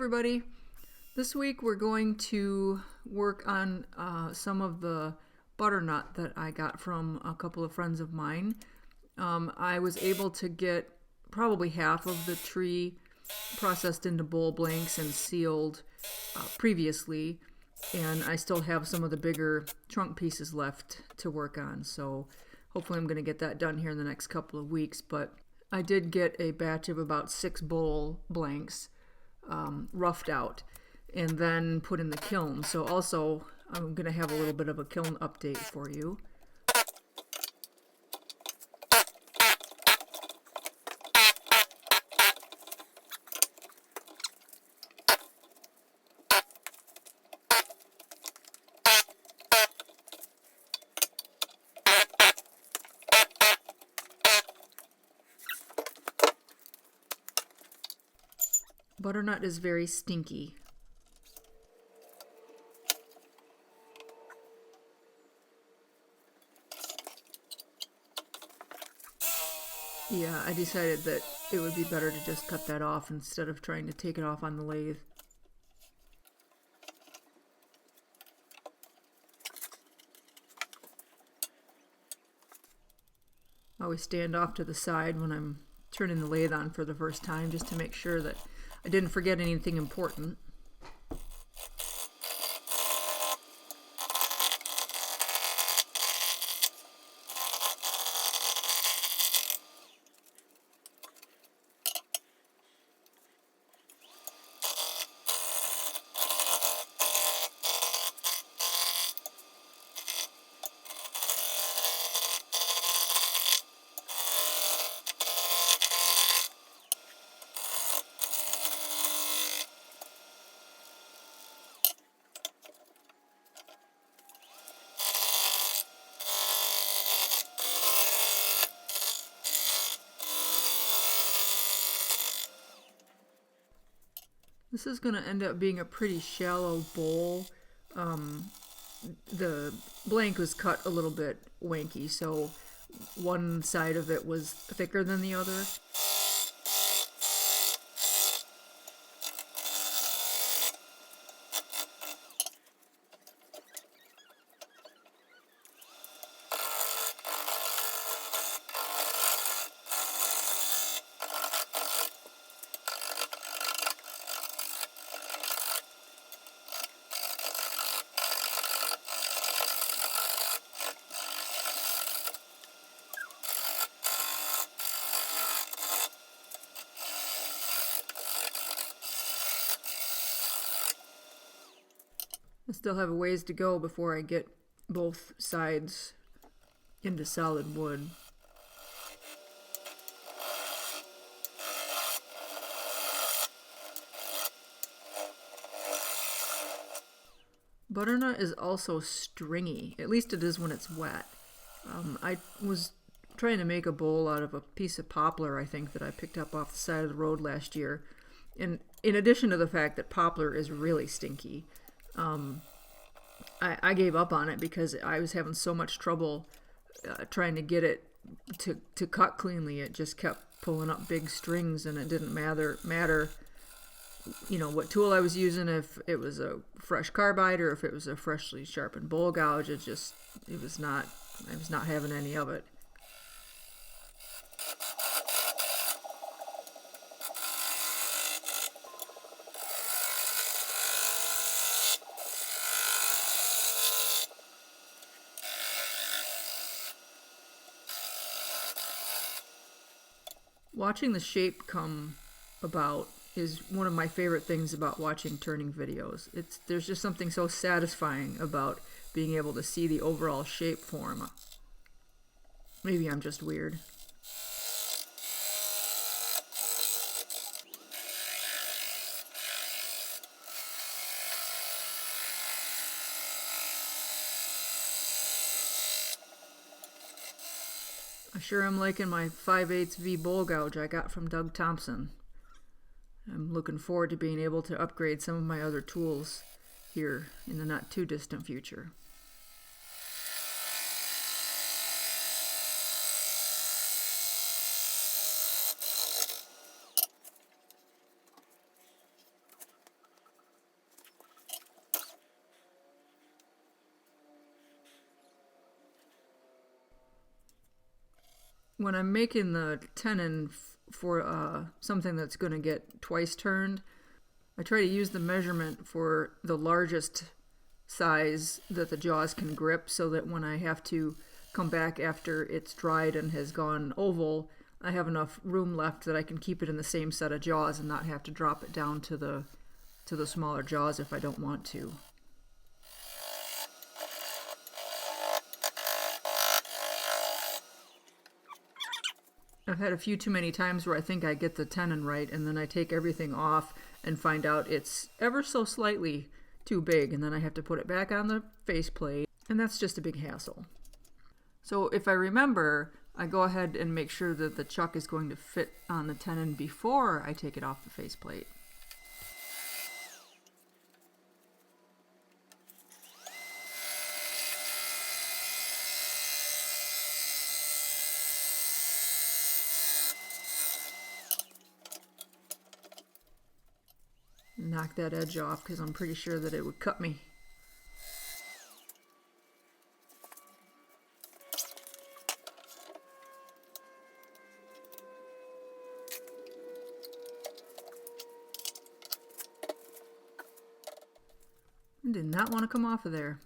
everybody. This week we're going to work on some of the butternut that I got from a couple of friends of mine. I was able to get probably half of the tree processed into bowl blanks and sealed previously, and I still have some of the bigger trunk pieces left to work on, so hopefully I'm going to get that done here in the next couple of weeks. But I did get a batch of about 6 bowl blanks roughed out and then put in the kiln. So also I'm going to have a little bit of a kiln update for you. Butternut is very stinky. Yeah, I decided that it would be better to just cut that off instead of trying to take it off on the lathe. I always stand off to the side when I'm turning the lathe on for the first time just to make sure that I didn't forget anything important. This is going to end up being a pretty shallow bowl. The blank was cut a little bit wanky, so one side of it was thicker than the other. I still have a ways to go before I get both sides into solid wood. Butternut is also stringy, at least it is when it's wet. I was trying to make a bowl out of a piece of poplar, I think, that I picked up off the side of the road last year. And in addition to the fact that poplar is really stinky, I gave up on it because I was having so much trouble trying to get it to cut cleanly. It just kept pulling up big strings, and it didn't matter you know what tool I was using, if it was a fresh carbide or if it was a freshly sharpened bowl gouge. I was not having any of it. Watching the shape come about is one of my favorite things about watching turning videos. There's just something so satisfying about being able to see the overall shape form. Maybe I'm just weird. I sure am liking my 5/8 V bowl gouge I got from Doug Thompson. I'm looking forward to being able to upgrade some of my other tools here in the not too distant future. when I'm making the tenon for something that's going to get twice turned, I try to use the measurement for the largest size that the jaws can grip, so that when I have to come back after it's dried and has gone oval, I have enough room left that I can keep it in the same set of jaws and not have to drop it down to the smaller jaws if I don't want to. I've had a few too many times where I think I get the tenon right, and then I take everything off and find out it's ever so slightly too big, and then I have to put it back on the faceplate, and that's just a big hassle. So if I remember, I go ahead and make sure that the chuck is going to fit on the tenon before I take it off the faceplate. Knock that edge off because I'm pretty sure that it would cut me. I did not want to come off of there.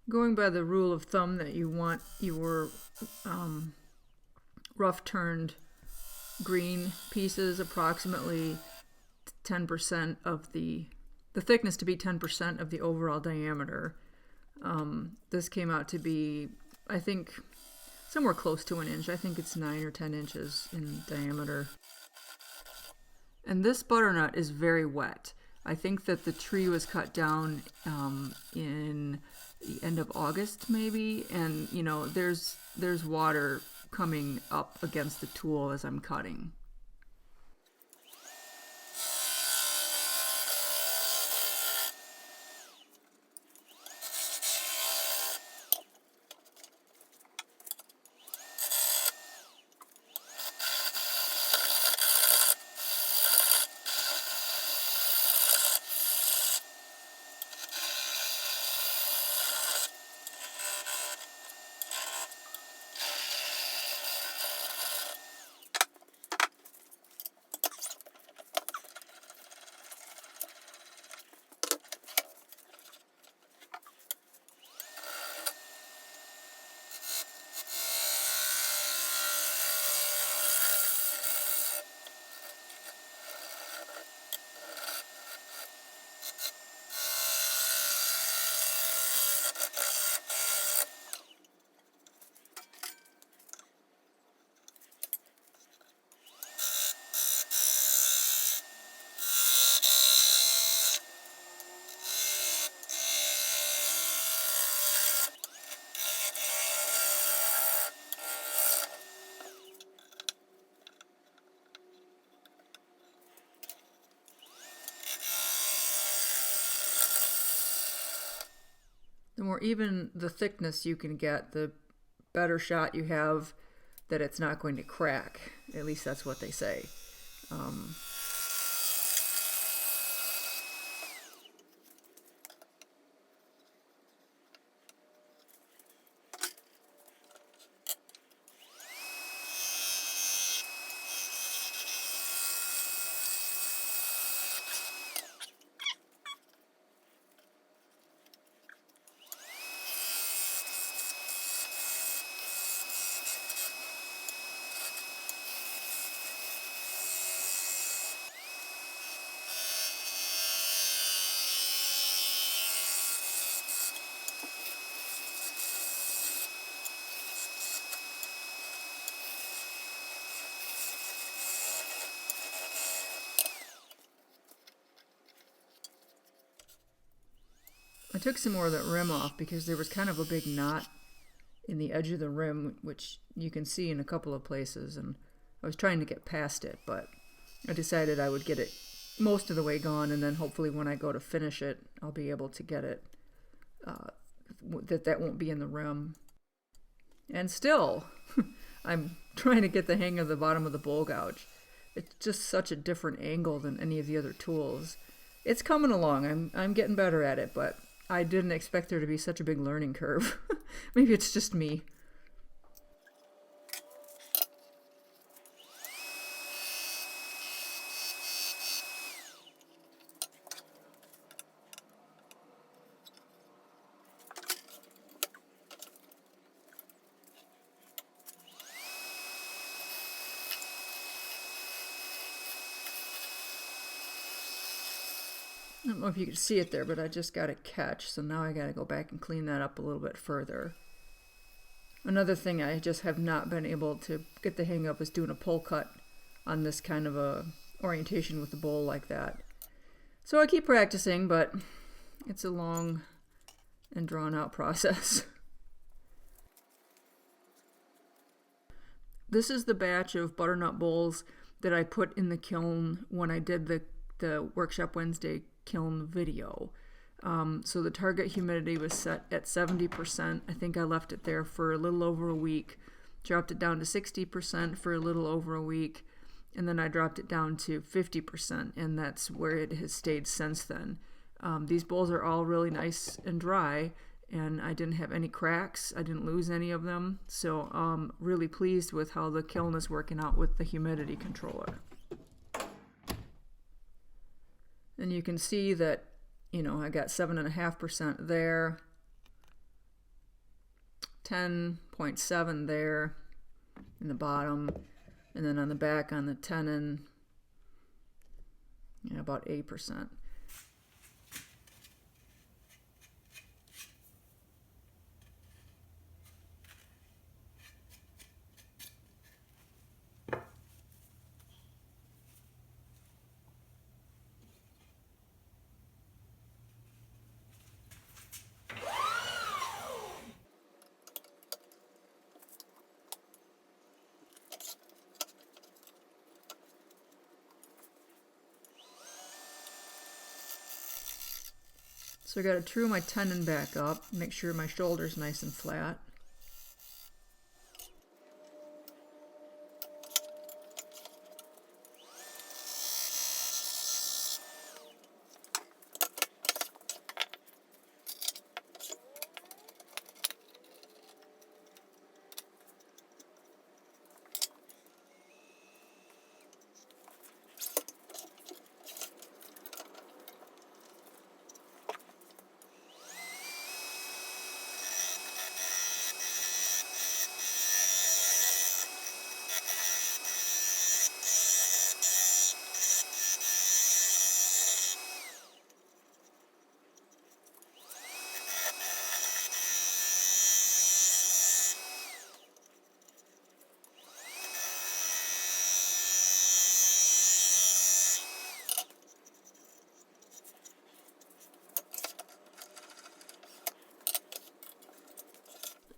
Going by the rule of thumb that you want your rough turned green pieces approximately 10% of the thickness to be 10% of the overall diameter. This came out to be, I think, somewhere close to an inch. I think it's 9 or 10 inches in diameter. And this butternut is very wet. I think that the tree was cut down in the end of August maybe, and you know there's water coming up against the tool as I'm cutting. The more even the thickness you can get, the better shot you have that it's not going to crack. At least that's what they say. took some more of that rim off because there was kind of a big knot in the edge of the rim, which you can see in a couple of places, and I was trying to get past it, but I decided I would get it most of the way gone, and then hopefully when I go to finish it, I'll be able to get it, that won't be in the rim. And still, I'm trying to get the hang of the bottom of the bowl gouge. It's just such a different angle than any of the other tools. It's coming along. I'm getting better at it, but I didn't expect there to be such a big learning curve. Maybe it's just me. I don't know if you can see it there, but I just got a catch, so now I got to go back and clean that up a little bit further. Another thing I just have not been able to get the hang of is doing a pull cut on this kind of a orientation with the bowl like that. So I keep practicing, but it's a long and drawn out process. This is the batch of butternut bowls that I put in the kiln when I did the Workshop Wednesday kiln video. So the target humidity was set at 70%. I think I left it there for a little over a week, dropped it down to 60% for a little over a week, and then I dropped it down to 50%, and that's where it has stayed since then. These bowls are all really nice and dry, and I didn't have any cracks. I didn't lose any of them, so I'm really pleased with how the kiln is working out with the humidity controller. And you can see that, you know, I got 7.5% there, 10.7 there in the bottom, and then on the back on the tenon, you know, about 8%. So I got to true my tenon back up, make sure my shoulder's nice and flat.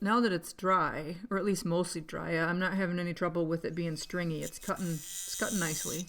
Now that it's dry, or at least mostly dry, I'm not having any trouble with it being stringy. It's cutting nicely.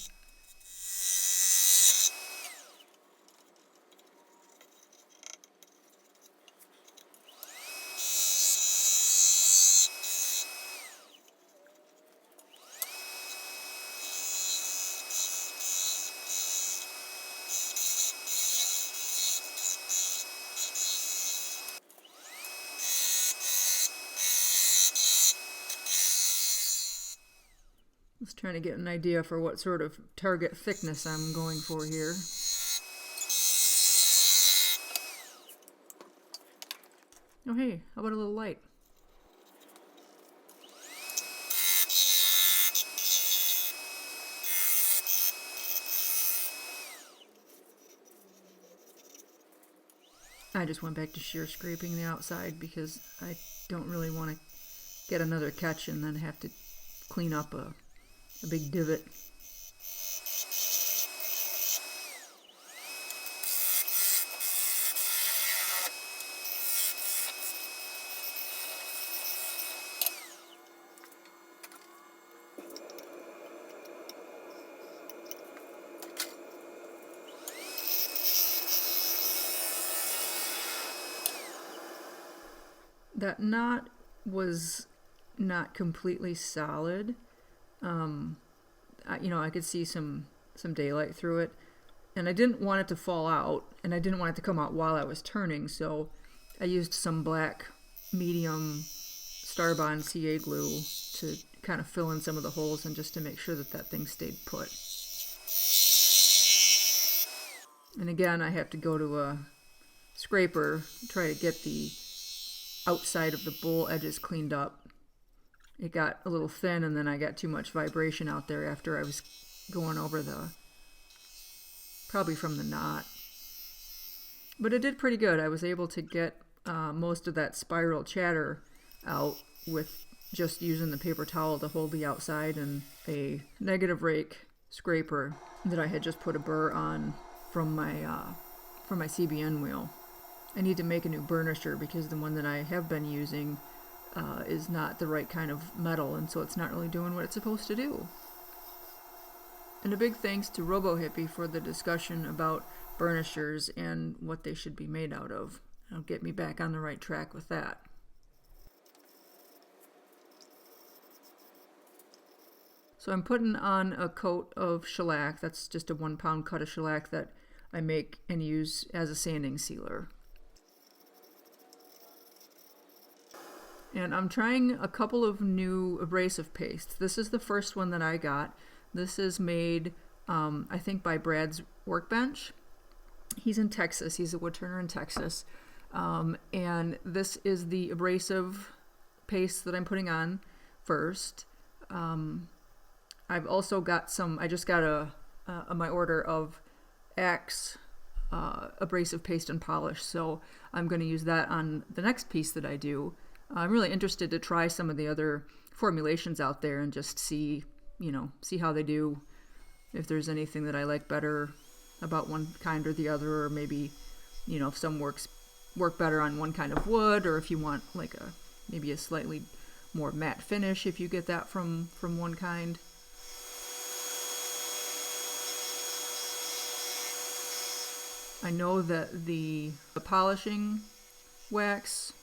Just trying to get an idea for what sort of target thickness I'm going for here. Oh hey, how about a little light? I just went back to shear scraping the outside because I don't really want to get another catch and then have to clean up a big divot. That knot was not completely solid. I could see some daylight through it, and I didn't want it to fall out, and I didn't want it to come out while I was turning, so I used some black medium Starbond CA glue to kind of fill in some of the holes and just to make sure that thing stayed put. And again, I have to go to a scraper, try to get the outside of the bowl edges cleaned up. It got a little thin, and then I got too much vibration out there after I was going over probably from the knot. But it did pretty good. I was able to get most of that spiral chatter out with just using the paper towel to hold the outside and a negative rake scraper that I had just put a burr on from my CBN wheel. I need to make a new burnisher because the one that I have been using is not the right kind of metal, and so it's not really doing what it's supposed to do. And a big thanks to Robo Hippie for the discussion about burnishers and what they should be made out of. It'll get me back on the right track with that. So I'm putting on a coat of shellac. That's just a 1 pound cut of shellac that I make and use as a sanding sealer. And I'm trying a couple of new abrasive pastes. This is the first one that I got. This is made, I think, by Brad's Workbench. He's in Texas. He's a woodturner in Texas. And this is the abrasive paste that I'm putting on first. I've also got I just got my order of Axe abrasive paste and polish, so I'm going to use that on the next piece that I do. I'm really interested to try some of the other formulations out there and just see how they do, if there's anything that I like better about one kind or the other, or maybe, if some work better on one kind of wood, or if you want like maybe a slightly more matte finish if you get that from one kind. I know that the polishing wax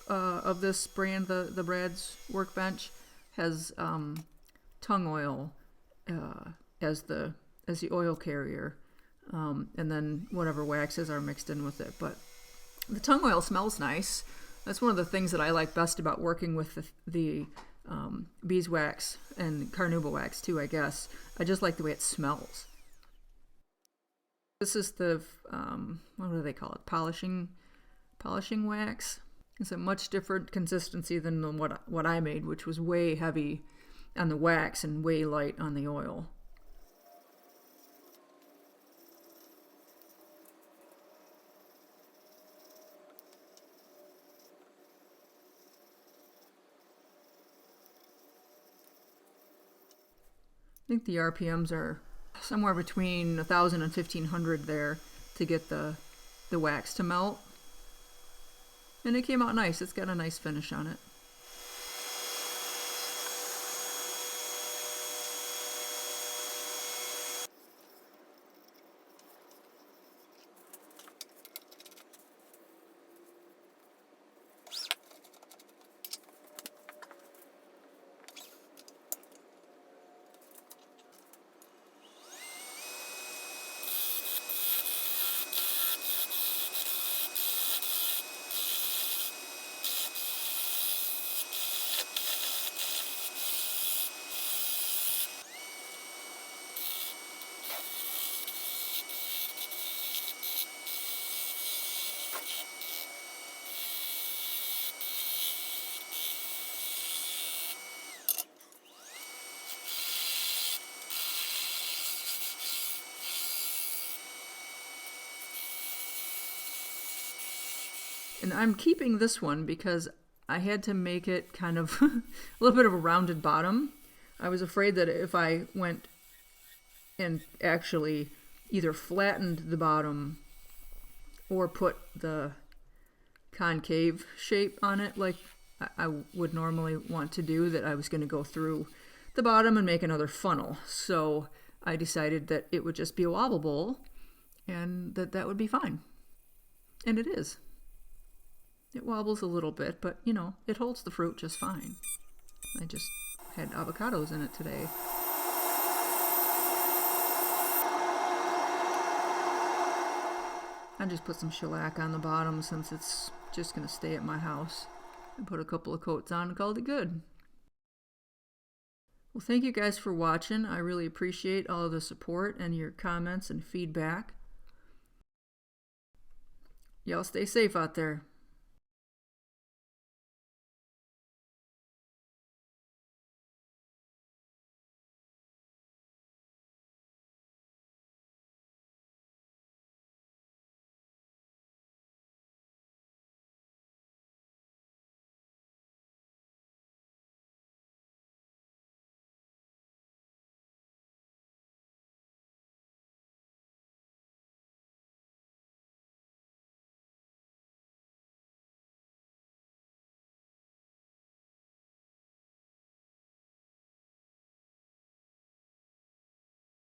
of this brand, the Brad's Workbench, has tung oil as the oil carrier, and then whatever waxes are mixed in with it. But the tung oil smells nice. That's one of the things that I like best about working with the beeswax and carnauba wax too, I guess. I just like the way it smells. This is the, what do they call it? Polishing wax. It's a much different consistency than what I made, which was way heavy on the wax and way light on the oil. I think the RPMs are somewhere between 1,000 and 1,500 there to get the wax to melt. And it came out nice. It's got a nice finish on it. And I'm keeping this one because I had to make it kind of a little bit of a rounded bottom. I was afraid that if I went and actually either flattened the bottom or put the concave shape on it like I would normally want to do, that I was going to go through the bottom and make another funnel. So I decided that it would just be a wobble bowl and that would be fine. And it is. It wobbles a little bit, but you know, it holds the fruit just fine. I just had avocados in it today. I just put some shellac on the bottom since it's just going to stay at my house. I put a couple of coats on and called it good. Well, thank you guys for watching. I really appreciate all of the support and your comments and feedback. Y'all stay safe out there.